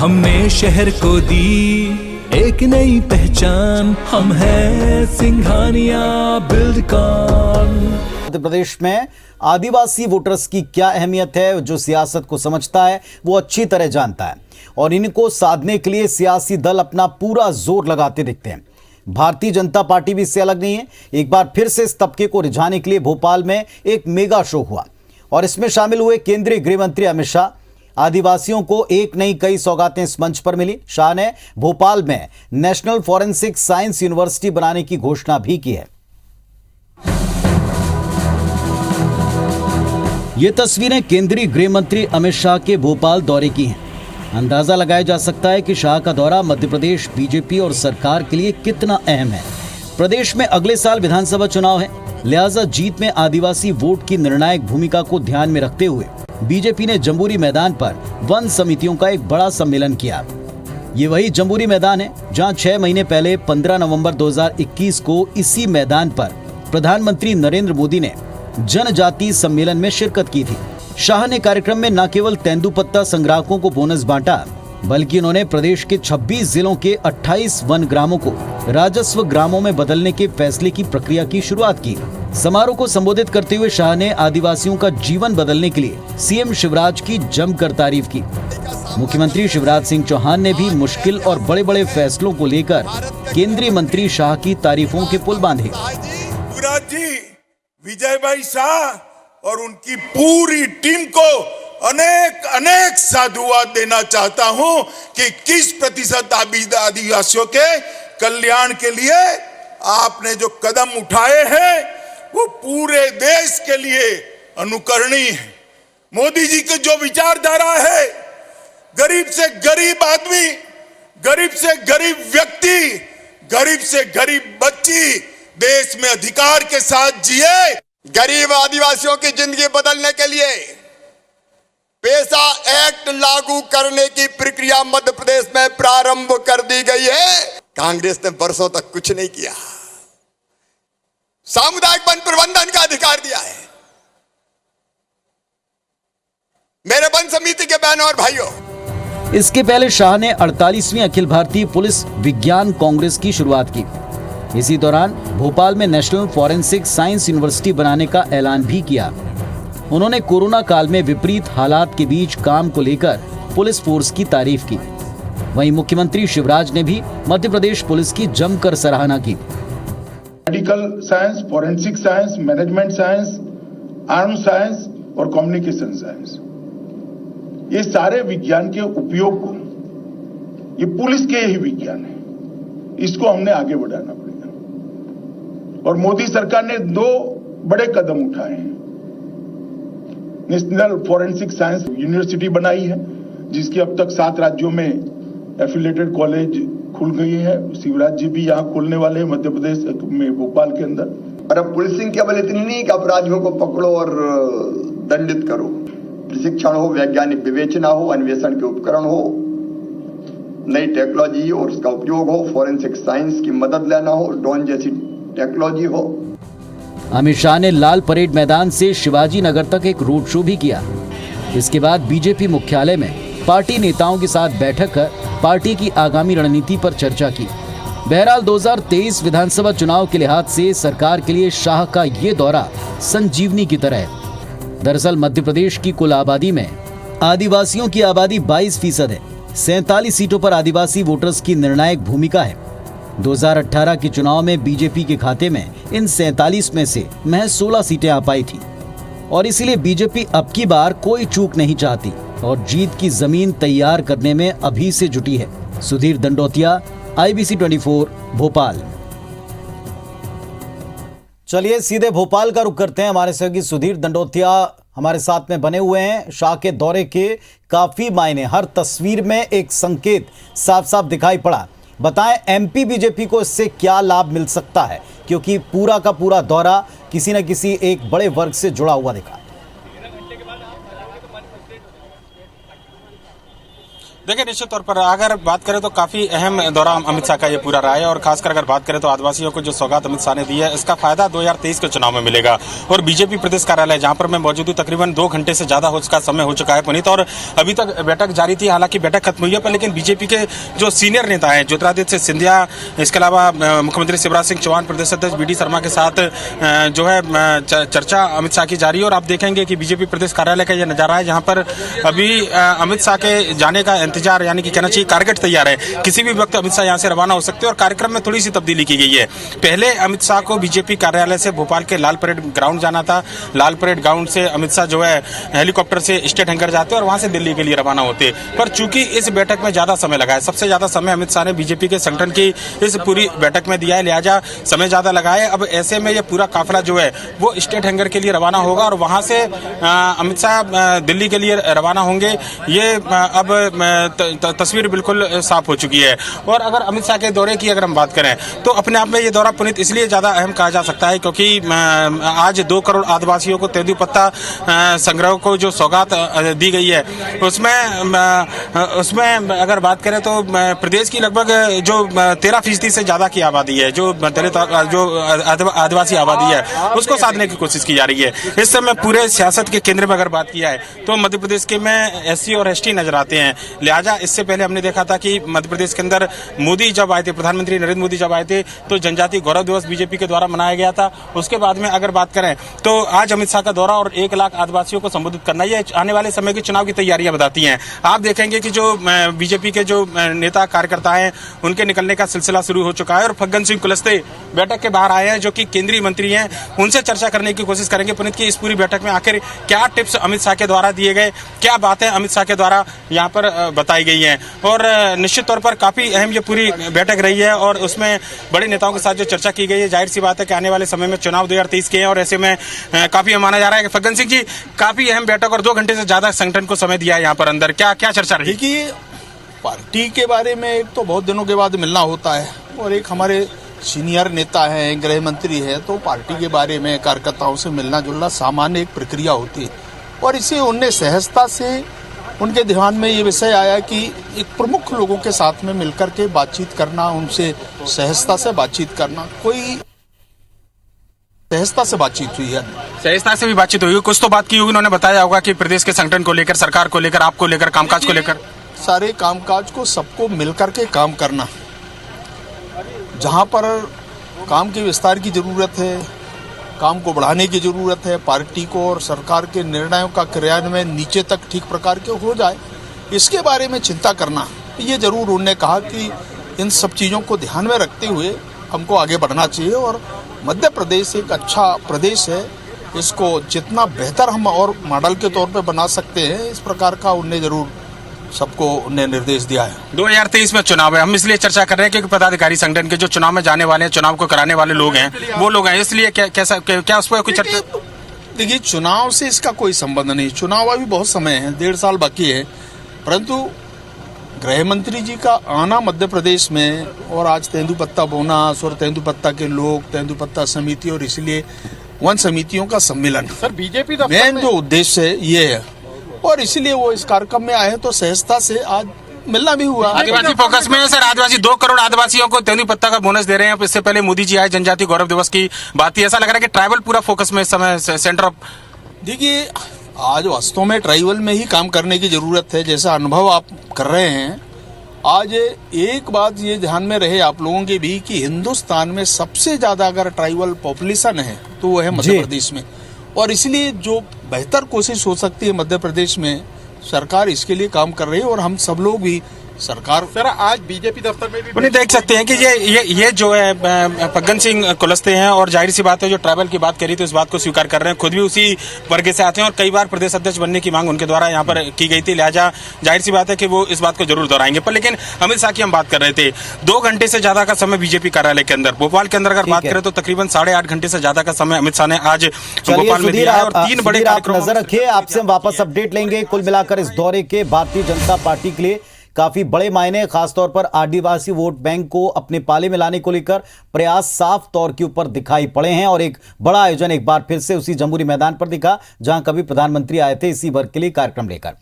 हमने शहर को दी एक नई पहचान, हम हैं सिंघानिया बिल्डकॉन। मध्य प्रदेश में आदिवासी वोटर्स की क्या अहमियत है, जो सियासत को समझता है वो अच्छी तरह जानता है और इनको साधने के लिए सियासी दल अपना पूरा जोर लगाते दिखते हैं। भारतीय जनता पार्टी भी इससे अलग नहीं है। एक बार फिर से इस तबके को रिझाने के लिए भोपाल में एक मेगा शो हुआ और इसमें शामिल हुए केंद्रीय गृह मंत्री अमित शाह। आदिवासियों को एक नहीं कई सौगातें इस मंच पर मिली। शाह ने भोपाल में नेशनल फॉरेंसिक साइंस यूनिवर्सिटी बनाने की घोषणा भी की है। ये तस्वीरें केंद्रीय गृह मंत्री अमित शाह के भोपाल दौरे की हैं। अंदाजा लगाया जा सकता है कि शाह का दौरा मध्य प्रदेश बीजेपी और सरकार के लिए कितना अहम है। प्रदेश में अगले साल विधानसभा चुनाव है, लिहाजा जीत में आदिवासी वोट की निर्णायक भूमिका को ध्यान में रखते हुए बीजेपी ने जम्बूरी मैदान पर वन समितियों का एक बड़ा सम्मेलन किया। ये वही जम्बूरी मैदान है जहां 6 महीने पहले 15 नवंबर 2021 को इसी मैदान पर प्रधानमंत्री नरेंद्र मोदी ने जनजातीय सम्मेलन में शिरकत की थी। शाह ने कार्यक्रम में न केवल तेंदुपत्ता संग्राहकों को बोनस बांटा, बल्कि उन्होंने प्रदेश के 26 जिलों के 28 वन ग्रामों को राजस्व ग्रामों में बदलने के फैसले की प्रक्रिया की शुरुआत की। समारोह को संबोधित करते हुए शाह ने आदिवासियों का जीवन बदलने के लिए सीएम शिवराज की जमकर तारीफ की। मुख्यमंत्री शिवराज सिंह चौहान ने भी मुश्किल और बड़े बड़े फैसलों को लेकर केंद्रीय मंत्री शाह की तारीफों के पुल बांधे। शिवराज जी, विजय भाई शाह और उनकी पूरी टीम को अनेक अनेक साधुवाद देना चाहता हूं कि किस प्रतिशत आदिवासियों के कल्याण के लिए आपने जो कदम उठाए हैं वो पूरे देश के लिए अनुकरणीय है। मोदी जी की जो विचारधारा है, गरीब से गरीब आदमी, गरीब से गरीब व्यक्ति, गरीब से गरीब बच्ची देश में अधिकार के साथ जिए। गरीब आदिवासियों की जिंदगी बदलने के लिए पेशा एक्ट लागू करने की प्रक्रिया मध्य प्रदेश में प्रारंभ कर दी गई है। कांग्रेस ने वर्षों तक कुछ नहीं किया। सामुदायिक वन प्रबंधन का अधिकार दिया है। मेरे वन समिति के बहनों और भाइयों, इसके पहले शाह ने 48वीं अखिल भारतीय पुलिस विज्ञान कांग्रेस की शुरुआत की। इसी दौरान भोपाल में नेशनल फॉरेंसिक साइंस यूनिवर्सिटी बनाने का ऐलान भी किया। उन्होंने कोरोना काल में विपरीत हालात के बीच काम को लेकर पुलिस फोर्स की तारीफ की। वहीं मुख्यमंत्री शिवराज ने भी मध्य प्रदेश पुलिस की जमकर सराहना की। Medical science, forensic science, management science, arm science और कम्युनिकेशन साइंस, ये सारे विज्ञान के उपयोग को, ये पुलिस के ही विज्ञान है, इसको हमने आगे बढ़ाना पड़ेगा। और मोदी सरकार ने 2 बड़े कदम उठाए हैं। नेशनल फॉरेंसिक साइंस यूनिवर्सिटी बनाई है, जिसकी अब तक 7 राज्यों में एफिलिएटेड कॉलेज खुल गई है। शिवराज जी भी यहाँ खोलने वाले हैं मध्य प्रदेश में, भोपाल के अंदर। और अब पुलिसिंग केवल इतनी नहीं कि अपराधियों को पकड़ो और दंडित करो। प्रशिक्षण हो, वैज्ञानिक विवेचना हो, अन्वेषण के उपकरण हो, नई टेक्नोलॉजी और उसका उपयोग हो, फॉरेंसिक साइंस की मदद लेना हो, ड्रोन जैसी टेक्नोलॉजी हो। अमित शाह ने लाल परेड मैदान से शिवाजी नगर तक एक रोड शो भी किया। इसके बाद बीजेपी मुख्यालय में पार्टी नेताओं के साथ बैठक कर पार्टी की आगामी रणनीति पर चर्चा की। बहरहाल 2023 विधानसभा चुनाव के लिहाज से सरकार के लिए शाह का ये दौरा संजीवनी की तरह है। दरअसल मध्य प्रदेश की कुल आबादी में आदिवासियों की आबादी 22% है। 47 सीटों पर आदिवासी वोटर्स की निर्णायक भूमिका है। 2018 के चुनाव में बीजेपी के खाते में इन 47 में से महज 16 सीटें आ पाई थी और इसीलिए बीजेपी अब की बार कोई चूक नहीं चाहती और जीत की जमीन तैयार करने में अभी से जुटी है। सुधीर दंडोतिया, IBC 24, भोपाल। चलिए सीधे भोपाल का रुख करते हैं। हमारे सहयोगी सुधीर दंडोतिया हमारे साथ में बने हुए हैं। शाह के दौरे के काफी मायने, हर तस्वीर में एक संकेत साफ साफ दिखाई पड़ा। बताएं MP बीजेपी को इससे क्या लाभ मिल सकता है, क्योंकि पूरा का पूरा दौरा किसी न किसी एक बड़े वर्ग से जुड़ा हुआ दिखा। देखिए, निश्चित तौर पर अगर बात करें तो काफी अहम दौरा अमित शाह का ये पूरा रहा है और खासकर अगर बात करें तो आदिवासियों को जो सौगात अमित शाह ने दी है इसका फायदा 2023 के चुनाव में मिलेगा। और बीजेपी प्रदेश कार्यालय जहां पर मैं मौजूद हूं, तकरीबन 2 घंटे से ज्यादा का समय हो चुका है पुनीत, और अभी तक बैठक जारी थी। हालांकि बैठक खत्म हुई है, पर लेकिन बीजेपी के जो सीनियर नेता हैं, ज्योतिरादित्य सिंधिया, इसके अलावा मुख्यमंत्री शिवराज सिंह चौहान, प्रदेश अध्यक्ष BD शर्मा के साथ जो है चर्चा अमित शाह की जारी है। और आप देखेंगे कि बीजेपी प्रदेश कार्यालय का यह नजारा है जहां पर अभी अमित शाह के जाने का इंतजार, यानी कि कहना चाहिए टारगेट तैयार है। किसी भी वक्त अमित शाह यहां से रवाना हो सकते हैं और कार्यक्रम में थोड़ी सी तब्दीली की गई है। पहले अमित शाह को बीजेपी कार्यालय से भोपाल के लाल परेड ग्राउंड जाना था। लाल परेड ग्राउंड से अमित शाह जो है हेलीकॉप्टर से स्टेट हैंगर जाते और वहां से दिल्ली के लिए रवाना होते। पर चूंकि इस बैठक में ज्यादा समय लगा है, सबसे ज्यादा समय अमित शाह ने बीजेपी के संगठन की इस पूरी बैठक में दिया है, लिहाजा समय ज्यादा लगा है। अब ऐसे में यह पूरा काफिला जो है वो स्टेट हैंगर के लिए रवाना होगा और वहां से अमित शाह दिल्ली के लिए रवाना होंगे। ये अब तस्वीर बिल्कुल साफ हो चुकी है। और अगर अमित शाह के दौरे की अगर हम बात करें तो अपने आप में ये दौरा पुनीत इसलिए ज्यादा अहम कहा जा सकता है क्योंकि आज 2 करोड़ आदिवासियों को तेंदुआ पत्ता संग्रह को जो सौगात दी गई है उसमें अगर बात करें तो प्रदेश की लगभग जो 13% से ज्यादा की आबादी है, जो आदिवासी आबादी है, उसको साधने की कोशिश की जा रही है। इस समय पूरे सियासत के केंद्र में अगर बात किया है तो मध्य प्रदेश के में SC और ST नजर आते हैं। लिहाजा इससे पहले हमने देखा था कि मध्य प्रदेश के अंदर मोदी जब आए थे, प्रधानमंत्री नरेंद्र मोदी जब आए थे तो जनजातीय गौरव दिवस बीजेपी के द्वारा मनाया गया था। उसके बाद में अगर बात करें तो आज अमित शाह का दौरा और 1 लाख आदिवासियों को संबोधित करना, ये आने वाले समय के चुनाव की तैयारियां बताती हैं। आप देखेंगे कि जो बीजेपी के जो नेता कार्यकर्ता हैं उनके निकलने का सिलसिला शुरू हो चुका है और फग्गन सिंह कुलस्ते बैठक के बाहर आए हैं जो कि केंद्रीय मंत्री हैं। उनसे चर्चा करने की कोशिश करेंगे पुनीत की इस पूरी बैठक में आखिर क्या टिप्स अमित शाह के द्वारा दिए गए, क्या बातें अमित शाह के द्वारा यहाँ पर बताई गई हैं। और निश्चित तौर पर काफी अहम ये पूरी बैठक रही है और उसमें बड़े नेताओं के साथ जो चर्चा की गई है, जाहिर सी बात है कि आने वाले समय में चुनाव 2023 के हैं और ऐसे में काफी माना जा रहा है कि फग्गन सिंह जी काफी अहम बैठक और 2 घंटे से ज्यादा संगठन को समय दिया है यहाँ पर अंदर, क्या क्या चर्चा रही? देखिए, पार्टी के बारे में एक तो बहुत दिनों के बाद मिलना होता है और एक हमारे सीनियर नेता हैं, गृह मंत्री है, तो पार्टी के बारे में कार्यकर्ताओं से मिलना जुलना सामान्य एक प्रक्रिया होती है। और इसे उनने सहजता से, उनके ध्यान में ये विषय आया कि एक प्रमुख लोगों के साथ में मिलकर के बातचीत करना, उनसे सहजता से बातचीत करना, कोई सहजता से बातचीत हुई है। सहजता से भी बातचीत हुई, कुछ तो बात की होगी, उन्होंने बताया होगा कि प्रदेश के संगठन को लेकर, सरकार को लेकर, आपको लेकर, कामकाज को लेकर, सारे कामकाज को सबको मिलकर के काम करना, जहां पर काम के विस्तार की जरूरत है, काम को बढ़ाने की जरूरत है, पार्टी को और सरकार के निर्णयों का क्रियान्वयन नीचे तक ठीक प्रकार के हो जाए, इसके बारे में चिंता करना। ये जरूर उन्होंने कहा कि इन सब चीज़ों को ध्यान में रखते हुए हमको आगे बढ़ना चाहिए और मध्य प्रदेश एक अच्छा प्रदेश है, इसको जितना बेहतर हम और मॉडल के तौर पे बना सकते हैं, इस प्रकार का उन्हें जरूर सबको उन्हें निर्देश दिया है। 2023 में चुनाव है, हम इसलिए चर्चा कर रहे हैं क्योंकि पदाधिकारी संगठन के जो चुनाव में जाने वाले हैं, चुनाव को कराने वाले लोग हैं, वो लोग हैं, इसलिए क्या उस पर कुछ चर्चा? देखिए, चुनाव से इसका कोई संबंध नहीं, चुनाव अभी बहुत समय है, 1.5 साल बाकी है, परंतु गृह मंत्री जी का आना मध्य प्रदेश में और आज तेंदुपत्ता बोनस और तेंदुपत्ता के लोग, तेंदुपत्ता समिति और इसलिए वन समितियों का सम्मेलन, सर बीजेपी मेन जो उद्देश्य है ये है और इसलिए वो इस कार्यक्रम में आए तो सहजता से आज मिलना भी हुआ। आदिवासी फोकस में सर, आदिवासी 2 करोड़ आदिवासियों को तेंदुपत्ता का बोनस दे रहे हैं। इससे पहले मोदी जी आए, जनजातीय गौरव दिवस की बात थी, ऐसा लग रहा है कि ट्राइबल पूरा फोकस में इस समय सेंटर ऑफ। देखिए, आज वास्तव में ट्राइबल में ही काम करने की जरूरत है, जैसा अनुभव आप कर रहे हैं। आज एक बात ये ध्यान में रहे आप लोगों के भी कि हिंदुस्तान में सबसे ज्यादा अगर ट्राइबल पॉपुलेशन है तो वो है मध्य प्रदेश में, और इसलिए जो बेहतर कोशिश हो सकती है मध्य प्रदेश में, सरकार इसके लिए काम कर रही है और हम सब लोग भी सरकार। सर, आज बीजेपी दफ्तर में भी देख सकते हैं कि ये जो है फग्गन सिंह कुलस्ते हैं और जाहिर सी बात है जो ट्राइबल की बात करी तो इस बात को स्वीकार कर रहे हैं, खुद भी उसी वर्ग से आते हैं और कई बार प्रदेश अध्यक्ष बनने की मांग उनके द्वारा यहाँ पर की गई थी, लिहाजा जाहिर सी बात है कि वो इस बात को जरूर दोहराएंगे। पर लेकिन अमित शाह की हम बात कर रहे थे, 2 घंटे से ज्यादा का समय बीजेपी कार्यालय के अंदर, भोपाल के अंदर अगर बात करें तो तकरीबन 8.5 घंटे से ज्यादा का समय अमित शाह ने आज भोपाल में दिया है और 3 बड़े कार्यक्रम। नजर रखिए, आपसे हम वापस अपडेट लेंगे। कुल मिलाकर इस दौरे के भारतीय जनता पार्टी के लिए काफी बड़े मायने, खासतौर पर आदिवासी वोट बैंक को अपने पाले में लाने को लेकर प्रयास साफ तौर के ऊपर दिखाई पड़े हैं और एक बड़ा आयोजन एक बार फिर से उसी जम्बूरी मैदान पर दिखा जहां कभी प्रधानमंत्री आए थे इसी वर्ग के लिए कार्यक्रम लेकर।